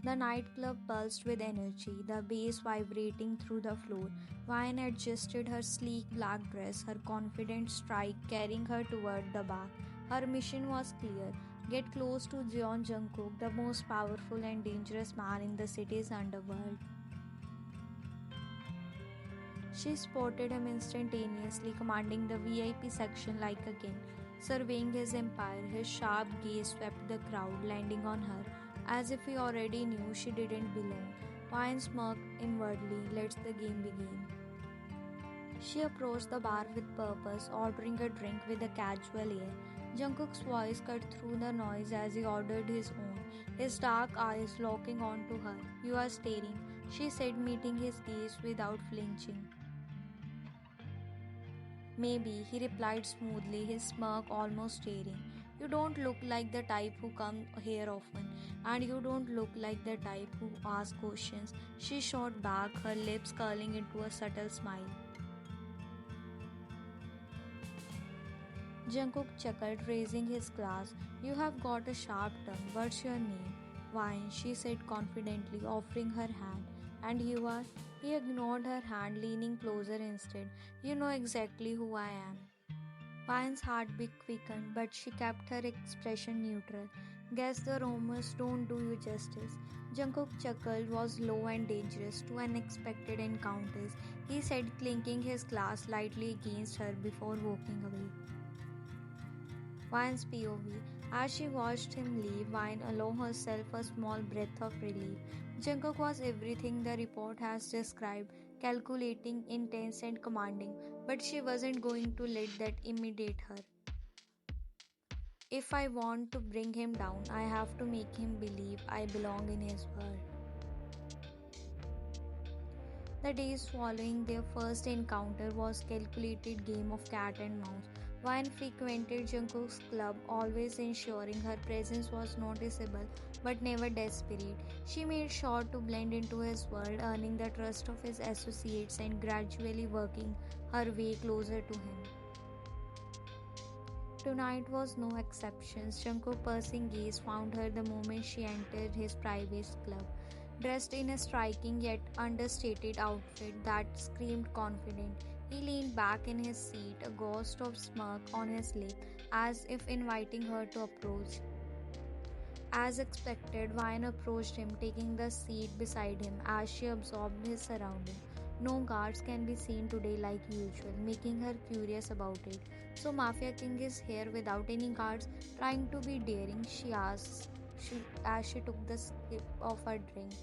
The nightclub pulsed with energy, the bass vibrating through the floor. Vine adjusted her sleek black dress, her confident stride carrying her toward the bar. Her mission was clear: get close to Jungkook, the most powerful and dangerous man in the city's underworld. She spotted him instantaneously, commanding the VIP section like a king. Surveying his empire, his sharp gaze swept the crowd, landing on her, as if he already knew she didn't belong. Vine smirked inwardly. Let the game begin. She approached the bar with purpose, ordering a drink with a casual air. Jungkook's voice cut through the noise as he ordered his own, his dark eyes locking onto her. "You are staring," she said, meeting his gaze without flinching. "Maybe," he replied smoothly, his smirk almost staring. "You don't look like the type who come here often, and you don't look like the type who asks questions." She shot back, her lips curling into a subtle smile. Jungkook chuckled, raising his glass. "You have got a sharp tongue. What's your name?" "Wine," she said confidently, offering her hand. "And you are?" He ignored her hand, leaning closer instead. "You know exactly who I am." Vine's heartbeat quickened, but she kept her expression neutral. "Guess the rumors don't do you justice." Jungkook's chuckle was low and dangerous, two unexpected encounters, he said, clinking his glass lightly against her before walking away. Vine's POV. As she watched him leave, Vine allowed herself a small breath of relief. Jungkook was everything the report has described: calculating, intense, and commanding, but she wasn't going to let that intimidate her. "If I want to bring him down, I have to make him believe I belong in his world." The days following their first encounter was calculated game of cat and mouse. Vine frequented Jungkook's club, always ensuring her presence was noticeable but never desperate. She made sure to blend into his world, earning the trust of his associates and gradually working her way closer to him. Tonight was no exception. Jungkook's piercing gaze found her the moment she entered his private club. Dressed in a striking yet understated outfit that screamed confident, he leaned back in his seat, a ghost of smirk on his lip, as if inviting her to approach. As expected, Vine approached him, taking the seat beside him as she absorbed his surroundings. No guards can be seen today like usual, making her curious about it. "So Mafia King is here without any guards, trying to be daring?" she asked as she took the sip of her drink.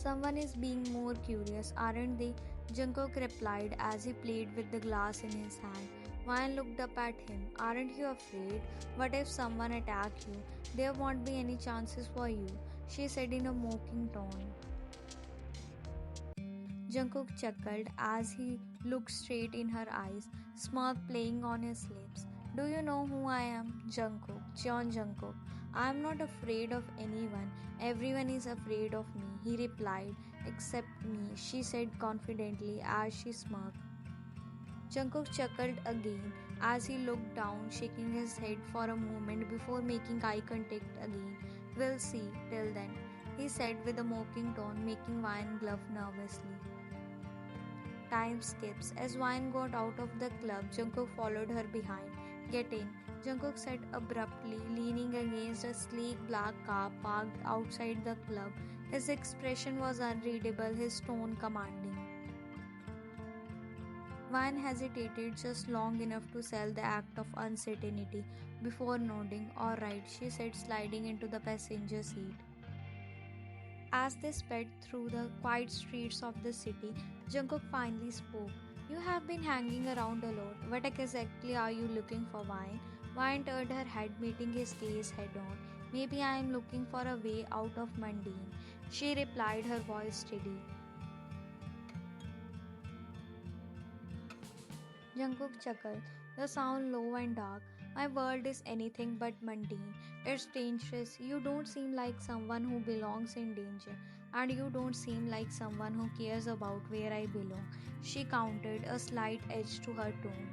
"Someone is being more curious, aren't they?" Jungkook replied as he played with the glass in his hand. Vine looked up at him. "Aren't you afraid? What if someone attacks you? There won't be any chances for you," she said in a mocking tone. Jungkook chuckled as he looked straight in her eyes, smirk playing on his lips. "Do you know who I am?" "Jungkook, Jeon Jungkook. I am not afraid of anyone. Everyone is afraid of me," he replied. "Except me," she said confidently as she smirked. Jungkook chuckled again as he looked down, shaking his head for a moment before making eye contact again. "We'll see. Till then," he said with a mocking tone, making Vine blush nervously. Time skips. As Vine got out of the club, Jungkook followed her behind. "Get in," Jungkook said abruptly, leaning against a sleek black car parked outside the club. His expression was unreadable, his tone commanding. Vine hesitated just long enough to sell the act of uncertainty before nodding. "All right," she said, sliding into the passenger seat. As they sped through the quiet streets of the city, Jungkook finally spoke. "You have been hanging around a lot. What exactly are you looking for, Vine?" Vine turned her head, meeting his gaze head on. "Maybe I am looking for a way out of mundane," she replied, her voice steady. Jungkook chuckled, the sound low and dark. "My world is anything but mundane. It's dangerous. You don't seem like someone who belongs in danger, and you don't seem like someone who cares about where I belong," she countered, a slight edge to her tone.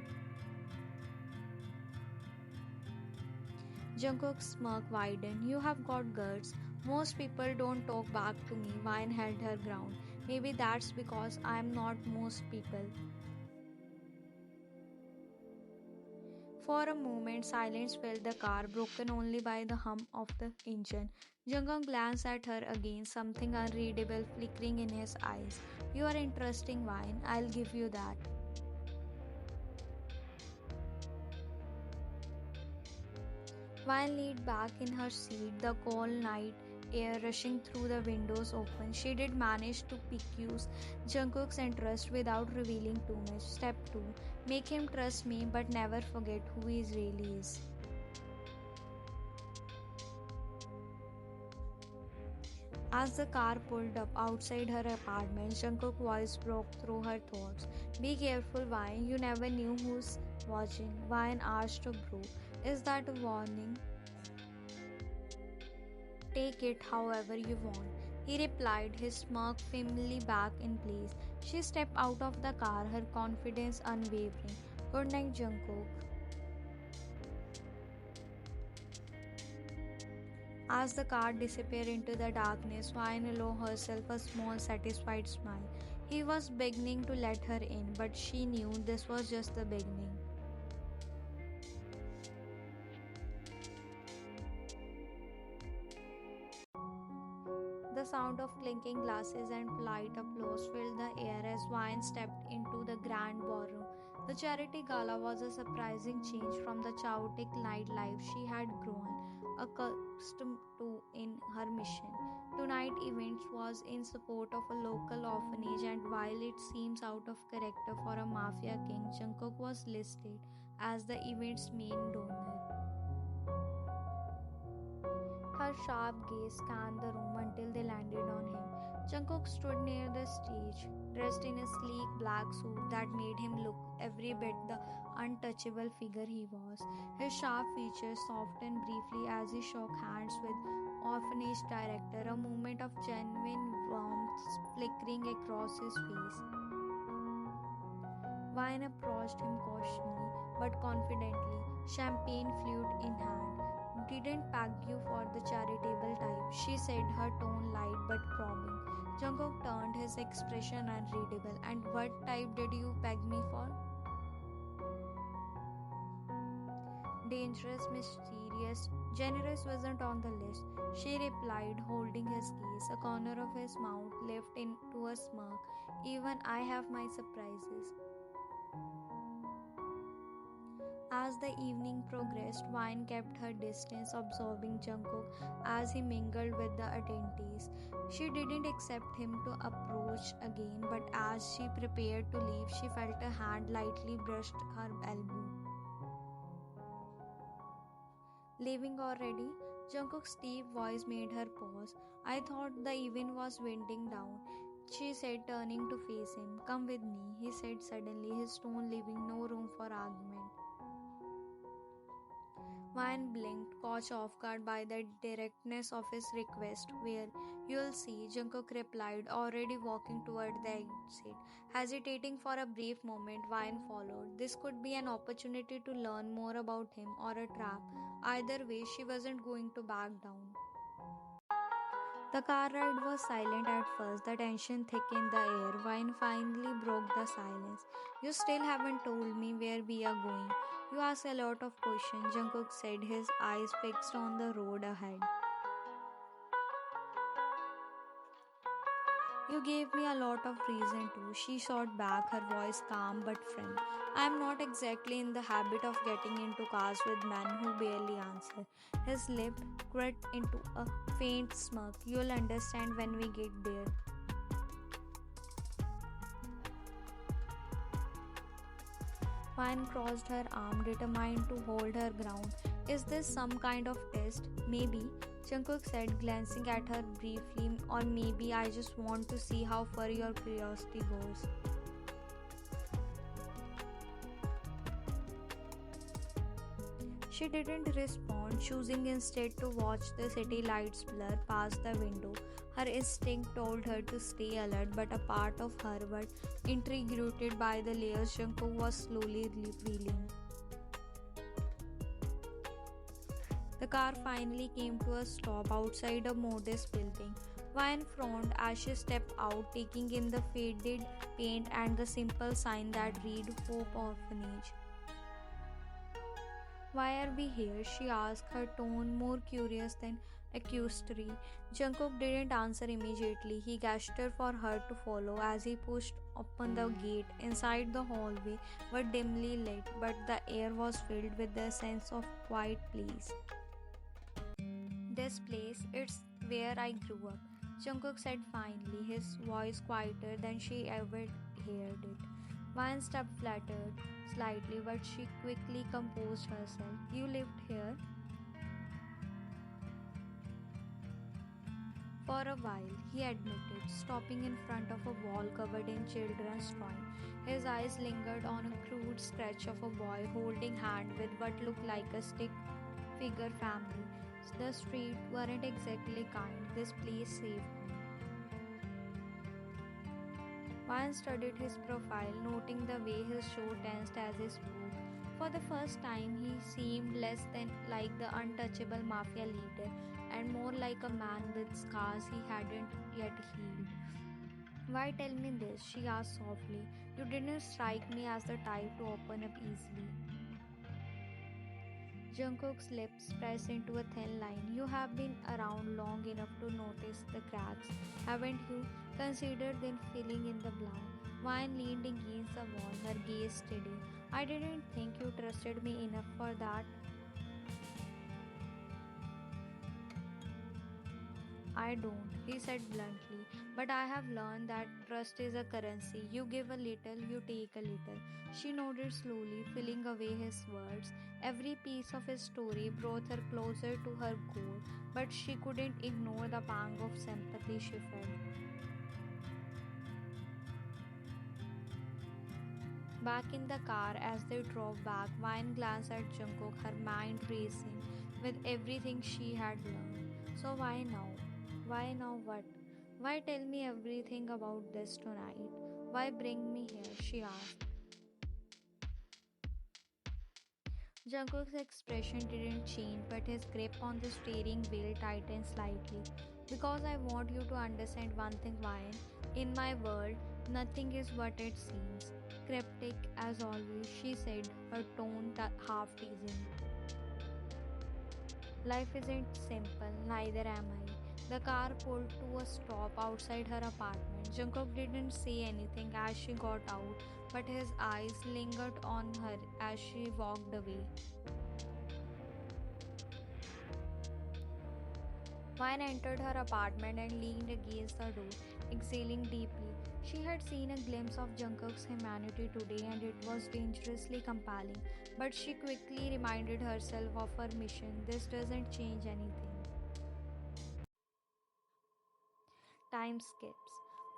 Jungkook's smirk widened. "You have got guts. Most people don't talk back to me. Vine held her ground. Maybe that's because I'm not most people. For a moment, silence filled the car, broken only by the hum of the engine. Jungkook glanced at her again, something unreadable flickering in his eyes. You are interesting, Vine. I'll give you that. Vine leaned back in her seat, the cold night air rushing through the windows open. She did manage to pique Jungkook's interest without revealing too much. Step 2. Make him trust me but never forget who he really is. As the car pulled up outside her apartment, Jungkook's voice broke through her thoughts. Be careful, Vine. You never knew who's watching. Vine asked a bro. Is that a warning? Take it however you want. He replied, his smirk firmly back in place. She stepped out of the car, her confidence unwavering. Good night, Jungkook. As the car disappeared into the darkness, Vine allowed herself a small, satisfied smile. He was beginning to let her in, but she knew this was just the beginning. The sound of clinking glasses and polite applause filled the air as Vine stepped into the grand ballroom. The charity gala was a surprising change from the chaotic nightlife she had grown accustomed to in her mission. Tonight event was in support of a local orphanage, and while it seems out of character for a mafia king, Jungkook was listed as the event's main donor. Her sharp gaze scanned the room until they landed on him. Jungkook stood near the stage, dressed in a sleek black suit that made him look every bit the untouchable figure he was. His sharp features softened briefly as he shook hands with orphanage director, a moment of genuine warmth flickering across his face. Vine approached him cautiously but confidently, champagne flute in hand. Didn't peg you for the charitable type, she said, her tone light but probing. Jungkook turned, his expression unreadable. And what type did you peg me for? Dangerous, mysterious, generous wasn't on the list, she replied, holding his gaze. A corner of his mouth lifted into a smirk. Even I have my surprises. As the evening progressed, Vine kept her distance, absorbing Jungkook as he mingled with the attendees. She didn't accept him to approach again, but as she prepared to leave, she felt a hand lightly brushed her elbow. Leaving already? Jungkook's deep voice made her pause. I thought the event was winding down, she said, turning to face him. Come with me, he said suddenly, his tone leaving no room for argument. Vine blinked, caught off guard by the directness of his request. Where? You'll see, Jungkook replied, already walking toward the exit. Hesitating for a brief moment, Vine followed. This could be an opportunity to learn more about him or a trap. Either way, she wasn't going to back down. The car ride was silent at first, the tension thick in the air. Vine finally broke the silence. You still haven't told me where we are going. You ask a lot of questions, Jungkook said, his eyes fixed on the road ahead. You gave me a lot of reason to, she shot back, her voice calm but firm. I am not exactly in the habit of getting into cars with men who barely answer. His lip quivered into a faint smirk. You'll understand when we get there. Vine crossed her arm, determined to hold her ground. Is this some kind of test? Maybe, Jungkook said, glancing at her briefly, or maybe I just want to see how far your curiosity goes. She didn't respond, choosing instead to watch the city lights blur past the window. Her instinct told her to stay alert, but a part of her was intrigued by the layers Jungkook was slowly revealing. The car finally came to a stop outside a modest building. Vine frowned as she stepped out, taking in the faded paint and the simple sign that read Hope Orphanage. Why are we here? She asked, her tone more curious than accusatory. Jungkook didn't answer immediately. He gestured for her to follow as he pushed open the gate. Inside the hallway were dimly lit, but the air was filled with the sense of quiet peace. This place, it's where I grew up, Jungkook said finally, his voice quieter than she ever heard it. Vine stepped fluttered slightly, but she quickly composed herself. You lived here? For a while, he admitted, stopping in front of a wall covered in children's toys. His eyes lingered on a crude sketch of a boy holding hand with what looked like a stick figure family. The streets weren't exactly kind. This place saved me. Vine studied his profile, noting the way his jaw tensed as he spoke. For the first time, he seemed less than like the untouchable mafia leader and more like a man with scars he hadn't yet healed. Why tell me this? She asked softly. You didn't strike me as the type to open up easily. Jungkook's lips pressed into a thin line. You have been around long enough to notice the cracks, haven't you? Considered then filling in the blank. Vine leaned against the wall, her gaze steady. I didn't think you trusted me enough for that. I don't, he said bluntly, but I have learned that trust is a currency. You give a little, you take a little. She nodded slowly, filling away his words. Every piece of his story brought her closer to her goal, but she couldn't ignore the pang of sympathy she felt. Back in the car as they drove back, Vine glanced at Jungkook, her mind racing with everything she had learned. So why now? Why now what? Why tell me everything about this tonight? Why bring me here? She asked. Jungkook's expression didn't change, but his grip on the steering wheel tightened slightly. Because I want you to understand one thing, Vine. In my world, nothing is what it seems. Cryptic as always, she said, her tone half teasing. Life isn't simple, neither am I. The car pulled to a stop outside her apartment. Jungkook didn't say anything as she got out, but his eyes lingered on her as she walked away. Vine entered her apartment and leaned against the door, exhaling deeply. She had seen a glimpse of Jungkook's humanity today and it was dangerously compelling, but she quickly reminded herself of her mission. This doesn't change anything. Time skips.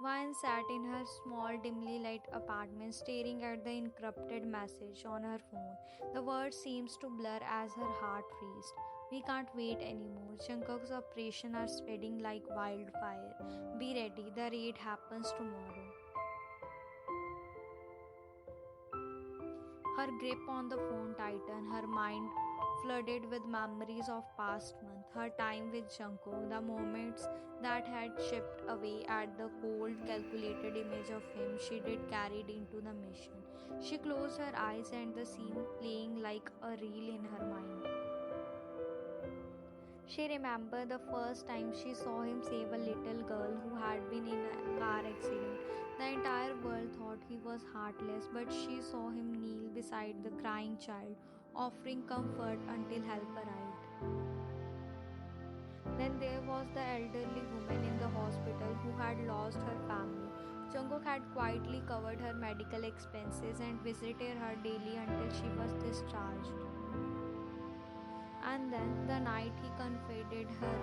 Vine sat in her small, dimly lit apartment, staring at the encrypted message on her phone. The words seems to blur as her heart raced. We can't wait anymore. Jungkook's operations are spreading like wildfire. Be ready, the raid happens tomorrow. Her grip on the phone tightened, her mind flooded with memories of past month, her time with Jungkook, the moments that had chipped away at the cold, calculated image of him she did carried into the mission. She closed her eyes and the scene playing like a reel in her mind. She remembered the first time she saw him save a little girl who had been in a car accident. The entire world thought he was heartless, but she saw him kneel beside the crying child, offering comfort until help arrived. Then there was the elderly woman in the hospital who had lost her family. Jungkook had quietly covered her medical expenses and visited her daily until she was discharged. And then the night he confided her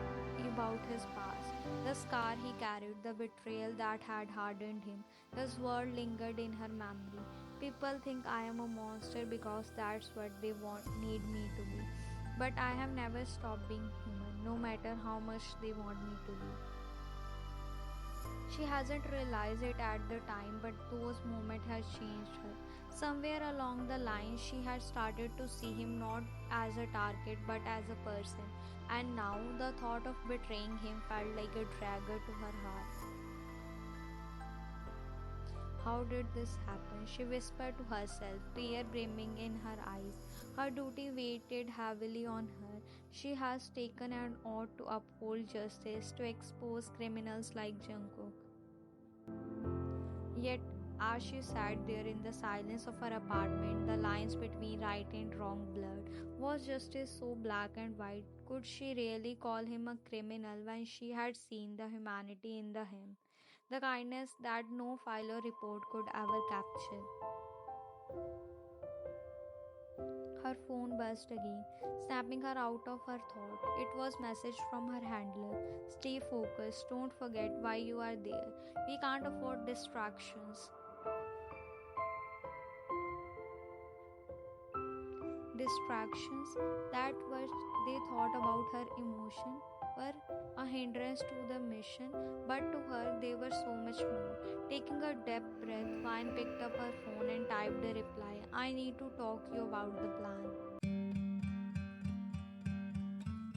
about his past, the scar he carried, the betrayal that had hardened him, his word lingered in her memory. People think I am a monster because that's what they need me to be. But I have never stopped being human, no matter how much they want me to be. She hasn't realized it at the time, but those moments has changed her. Somewhere along the line, she had started to see him not as a target but as a person, and now the thought of betraying him felt like a dagger to her heart. How did this happen? She whispered to herself, tear brimming in her eyes. Her duty weighted heavily on her. She has taken an oath to uphold justice, to expose criminals like Jungkook. Yet, as she sat there in the silence of her apartment, the lines between right and wrong blurred. Was justice so black and white? Could she really call him a criminal when she had seen the humanity in him? The kindness that no file or report could ever capture. Her phone buzzed again, snapping her out of her thought. It was message from her handler. Stay focused. Don't forget why you are there. We can't afford distractions. Distractions that what they thought about her emotion were a hindrance to the mission, but to her they were so much more. Taking a deep breath, Vine picked up her phone and typed a reply. I need to talk to you about the plan.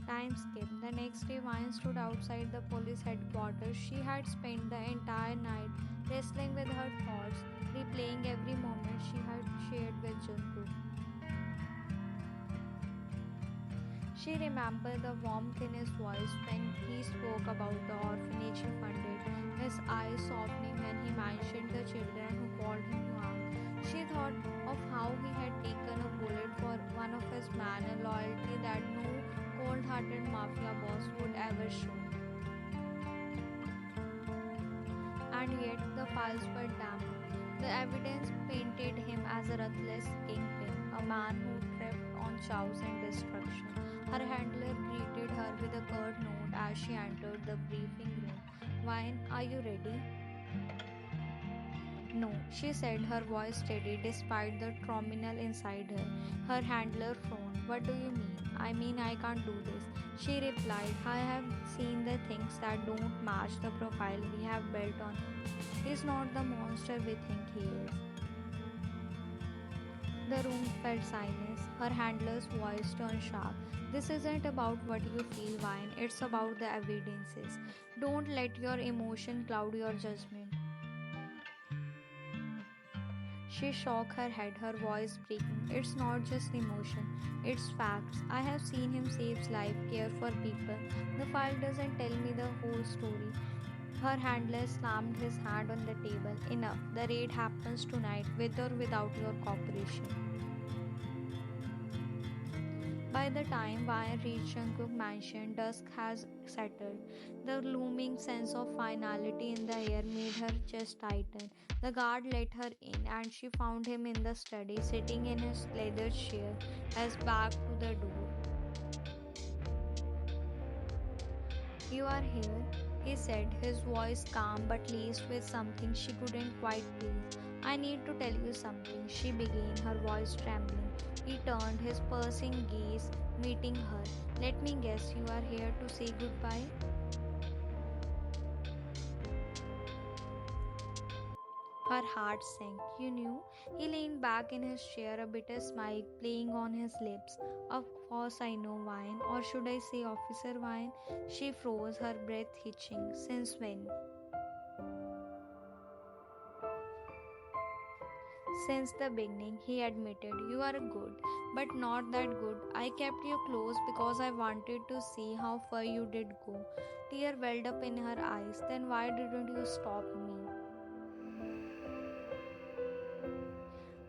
Time skip. The next day, Vine stood outside the police headquarters. She had spent the entire night wrestling with her thoughts, replaying every moment she had shared with Jungkook. She remembered the warmth in his voice when he spoke about the orphanage he funded, his eyes softening when he mentioned the children who called him young. She thought of how he had taken a bullet for one of his men, a loyalty that no cold-hearted mafia boss would ever show. And yet the files were damp. The evidence painted him as a ruthless kingpin, a man who thrived on chaos and destruction. Her handler greeted her with a curt note as she entered the briefing room. Vine, are you ready? No, she said, her voice steady despite the terminal inside her. Her handler frowned. What do you mean? I mean, I can't do this. She replied, I have seen the things that don't match the profile we have built on him. He's not the monster we think he is. The room felt silence. Her handler's voice turned sharp. This isn't about what you feel, Vine. It's about the evidences. Don't let your emotion cloud your judgment. She shook her head, her voice breaking. It's not just emotion, it's facts. I have seen him save lives, care for people. The file doesn't tell me the whole story. Her handler slammed his hand on the table. Enough. The raid happens tonight, with or without your cooperation. By the time Vine reached Jungkook mansion, dusk has settled. The looming sense of finality in the air made her chest tighten. The guard let her in, and she found him in the study, sitting in his leather chair, his back to the door. You are here, he said, his voice calm but laced with something she couldn't quite place. I need to tell you something, she began, her voice trembling. He turned, his piercing gaze meeting her. Let me guess, you are here to say goodbye? Her heart sank. You knew? He leaned back in his chair, a bitter smile playing on his lips. Of course I know, Vine. Or should I say Officer Vine? She froze, her breath hitching. Since when? Since the beginning, he admitted. You are good, but not that good. I kept you close because I wanted to see how far you did go. Tear welled up in her eyes. Then why didn't you stop me?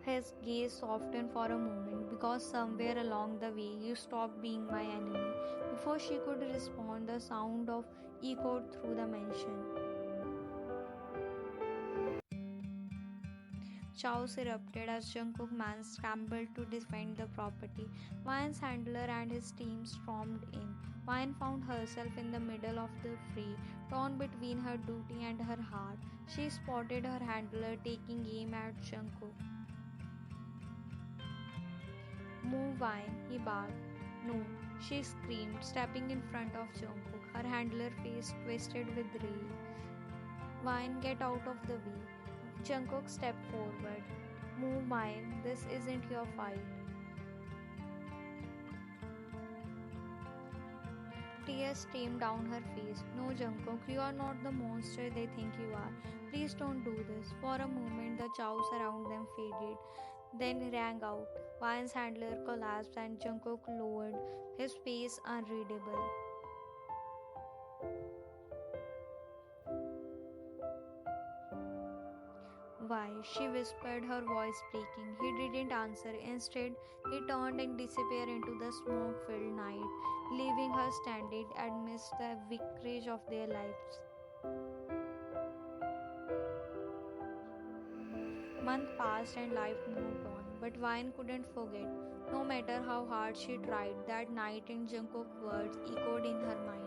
His gaze softened for a moment because somewhere along the way you stopped being my enemy. Before she could respond, the sound of echoed through the mansion. Chaos erupted as Jungkook man scrambled to defend the property. Vine's handler and his team stormed in. Vine found herself in the middle of the fray, torn between her duty and her heart. She spotted her handler taking aim at Jungkook. Move, Vine, he barked. No, she screamed, stepping in front of Jungkook, her handler face twisted with rage. Vine, get out of the way. Jungkook stepped forward. Move mine, this isn't your fight. Tears streamed down her face. No, Jungkook, you are not the monster they think you are. Please don't do this. For a moment, the chows around them faded, then rang out. Vine's handler collapsed and Jungkook lowered, his face unreadable. Why? She whispered, her voice breaking. He didn't answer. Instead, he turned and disappeared into the smoke filled night, leaving her standing amidst the vicarage of their lives. Month passed and life moved on, but Vine couldn't forget. No matter how hard she tried, that night in Jungkook's words echoed in her mind.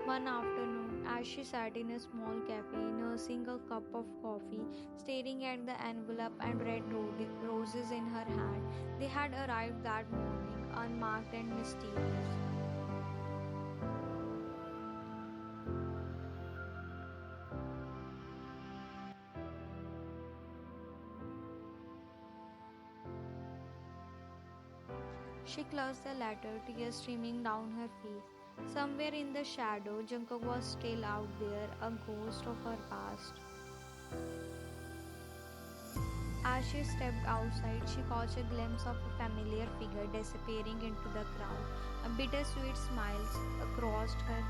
One afternoon, as she sat in a small cafe, nursing a cup of coffee, staring at the envelope and red roses in her hand, they had arrived that morning, unmarked and mysterious. She closed the letter, tears streaming down her face. Somewhere in the shadow, Jungkook was still out there, a ghost of her past. As she stepped outside, she caught a glimpse of a familiar figure disappearing into the crowd. A bittersweet smile crossed her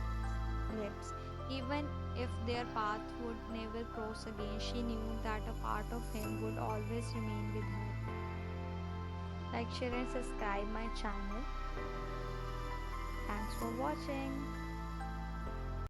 lips. Even if their path would never cross again, she knew that a part of him would always remain with her. Like, share, and subscribe my channel. Thanks for watching.